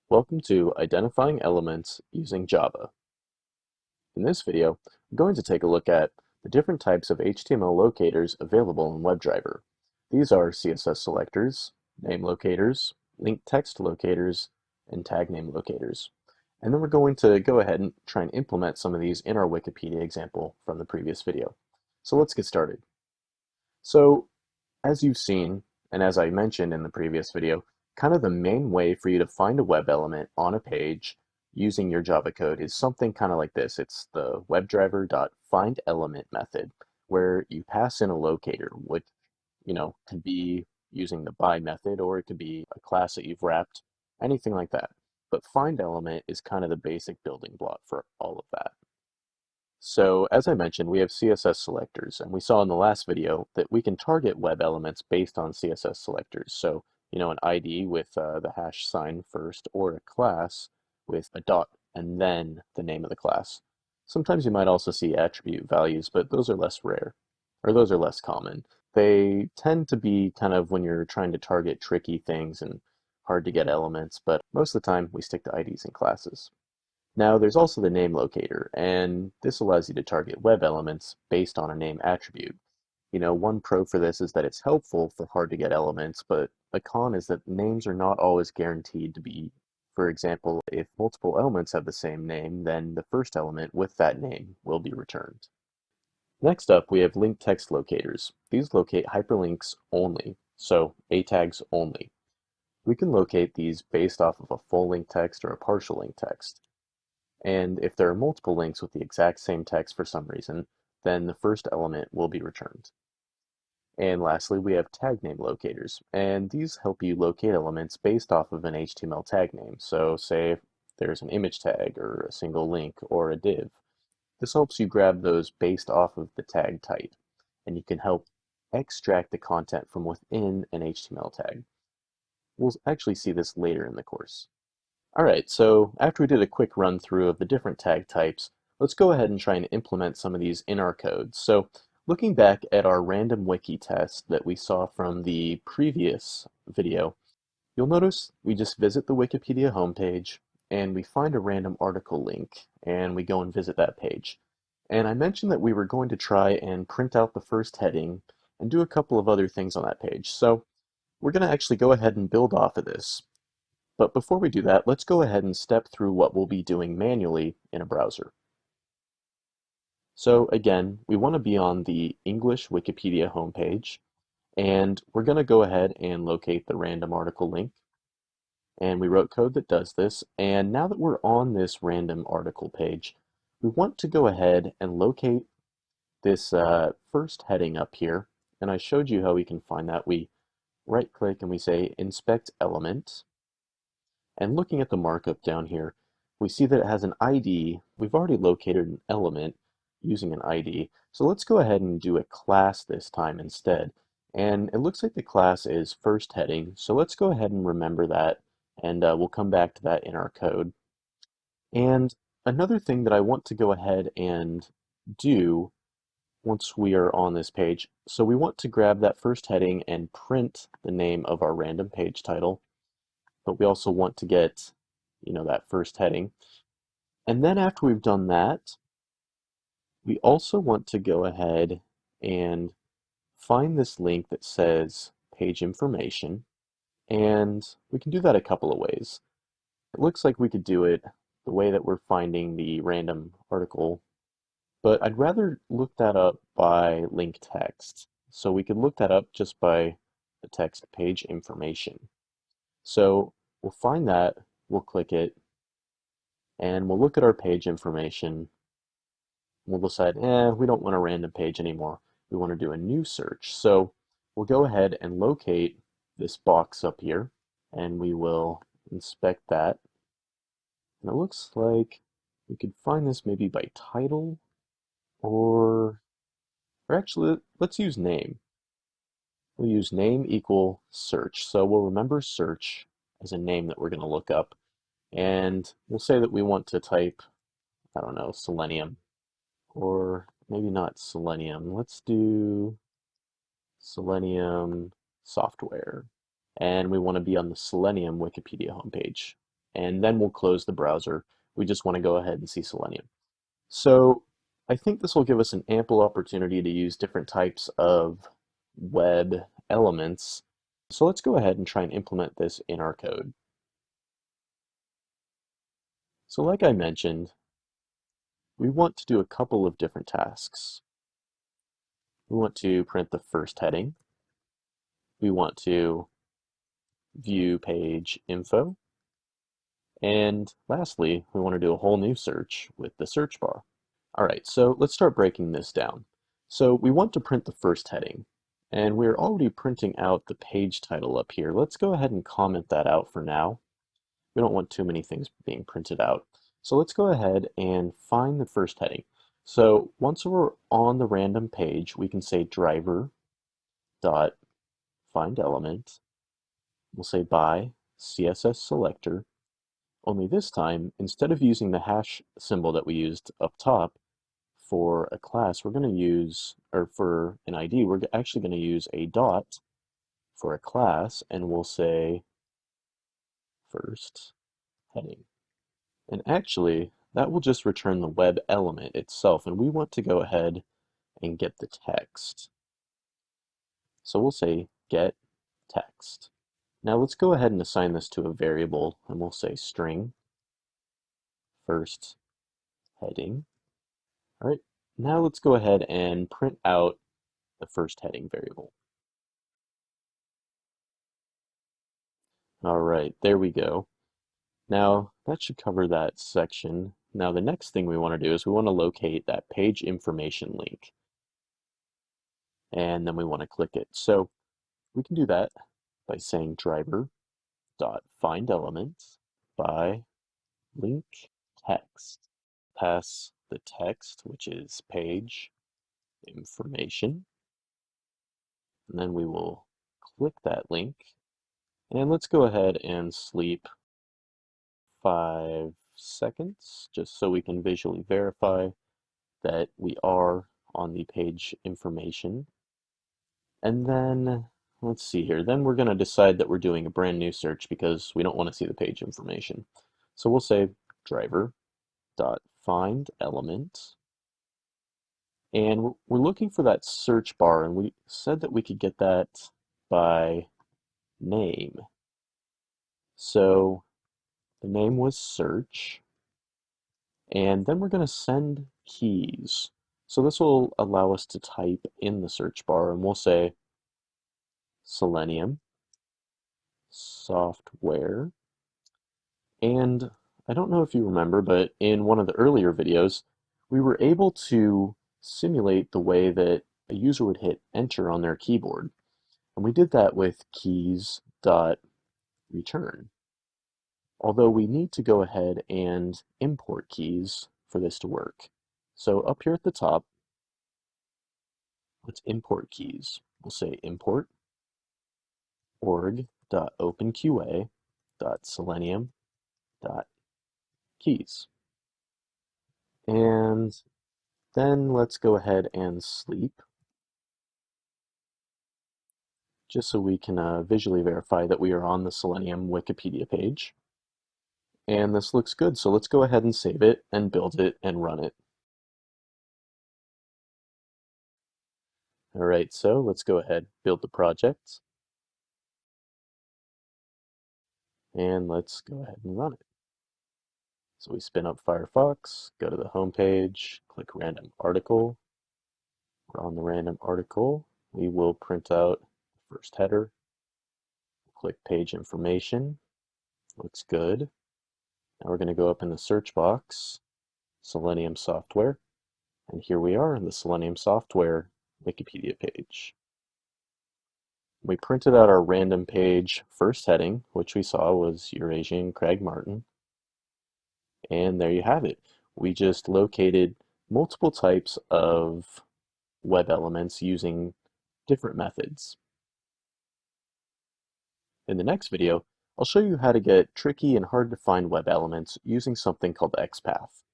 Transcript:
Welcome to Identifying Elements using Java. In this video, I'm going to take a look at the different types of HTML locators available in WebDriver. These are CSS selectors, name locators, link text locators, and tag name locators. And then we're going to go ahead and try and implement some of these in our Wikipedia example from the previous video. So let's get started. So as you've seen, and as I mentioned in the previous video, kind of the main way for you to find a web element on a page using your Java code is something kind of like this. It's the WebDriver.findElement method, where you pass in a locator, which, could be using the by method, or it could be a class that you've wrapped, anything like that. But find element is kind of the basic building block for all of that. So as I mentioned, we have CSS selectors, and we saw in the last video that we can target web elements based on CSS selectors. So, an ID with the hash sign first, or a class with a dot and then the name of the class. Sometimes you might also see attribute values, but those are less rare, or those are less common. They tend to be kind of when you're trying to target tricky things and hard to get elements, but most of the time we stick to IDs and classes. Now, there's also the name locator, and this allows you to target web elements based on a name attribute. One pro for this is that it's helpful for hard to get elements, but a con is that names are not always guaranteed to be. For example, if multiple elements have the same name, then the first element with that name will be returned. Next up, we have link text locators. These locate hyperlinks only, so A tags only. We can locate these based off of a full link text or a partial link text. And if there are multiple links with the exact same text for some reason, then the first element will be returned. And lastly, we have tag name locators, and these help you locate elements based off of an HTML tag name. So say if there's an image tag or a single link or a div. This helps you grab those based off of the tag type, and you can help extract the content from within an HTML tag. We'll actually see this later in the course. All right, so after we did a quick run through of the different tag types, let's go ahead and try and implement some of these in our code. So looking back at our random wiki test that we saw from the previous video, you'll notice we just visit the Wikipedia homepage and we find a random article link and we go and visit that page. And I mentioned that we were going to try and print out the first heading and do a couple of other things on that page. So we're going to actually go ahead and build off of this. But before we do that, let's go ahead and step through what we'll be doing manually in a browser. So again, we want to be on the English Wikipedia homepage, and we're going to go ahead and locate the random article link. And we wrote code that does this, and now that we're on this random article page, we want to go ahead and locate this first heading up here. And I showed you how we can find that. We right click and we say inspect element. And looking at the markup down here, we see that it has an ID. We've already located an element using an ID. So let's go ahead and do a class this time instead. And it looks like the class is first heading. So let's go ahead and remember that, and we'll come back to that in our code. And another thing that I want to go ahead and do once we are on this page, so we want to grab that first heading and print the name of our random page title, but we also want to get, that first heading. And then after we've done that, we also want to go ahead and find this link that says page information. And we can do that a couple of ways. It looks like we could do it the way that we're finding the random article, but I'd rather look that up by link text. So we could look that up just by the text page information. So we'll find that, we'll click it, and we'll look at our page information. We'll decide, we don't want a random page anymore. We want to do a new search. So we'll go ahead and locate this box up here, and we will inspect that. And it looks like we could find this maybe by title, or actually, let's use name. We'll use name equal search. So we'll remember search as a name that we're going to look up. And we'll say that we want to type, I don't know, selenium. Or maybe not selenium. Let's do selenium software. And we want to be on the Selenium Wikipedia homepage. and then we'll close the browser. We just want to go ahead and see Selenium. So I think this will give us an ample opportunity to use different types of web elements. So let's go ahead and try and implement this in our code. So like I mentioned, we want to do a couple of different tasks. We want to print the first heading. We want to view page info. And lastly, we want to do a whole new search with the search bar. All right, so let's start breaking this down. So we want to print the first heading, and we're already printing out the page title up here. Let's go ahead and comment that out for now. We don't want too many things being printed out. So let's go ahead and find the first heading. So once we're on the random page, we can say driver dot find element. We'll say by CSS selector. Only this time, instead of using the hash symbol that we used up top for a class, we're going to use, or for an ID, we're actually going to use a dot for a class, and we'll say first heading. And actually, that will just return the web element itself, and we want to go ahead and get the text. So we'll say get text. Now let's go ahead and assign this to a variable, and we'll say string first heading. All right, now let's go ahead and print out the first heading variable. All right, there we go. Now that should cover that section. Now the next thing we want to do is we want to locate that page information link. And then we want to click it. So we can do that by saying driver dot find element by link text. Pass the text, which is page information. And then we will click that link. And let's go ahead and sleep 5 seconds just so we can visually verify that we are on the page information. And then let's see here. Then we're going to decide that we're doing a brand new search because we don't want to see the page information. So we'll say driver dot find element. And we're looking for that search bar, and we said that we could get that by name. So the name was search, and then we're going to send keys. So this will allow us to type in the search bar, and we'll say Selenium software. And I don't know if you remember, but in one of the earlier videos, we were able to simulate the way that a user would hit enter on their keyboard. And we did that with keys.return. Although we need to go ahead and import keys for this to work. So up here at the top, let's import keys. We'll say import org.openqa.selenium.keys. And then let's go ahead and sleep, just so we can visually verify that we are on the Selenium Wikipedia page. And this looks good, so let's go ahead and save it and build it and run it. All right, so let's go ahead, build the project, and let's go ahead and run it. So we spin up Firefox, go to the home page, click random article. We're on the random article. We will print out the first header, click page information, looks good. Now we're going to go up in the search box, Selenium software, and here we are in the Selenium software Wikipedia page. We printed out our random page first heading, which we saw was Eurasian Craig Martin. And there you have it. We just located multiple types of web elements using different methods. In the next video, I'll show you how to get tricky and hard to find web elements using something called XPath.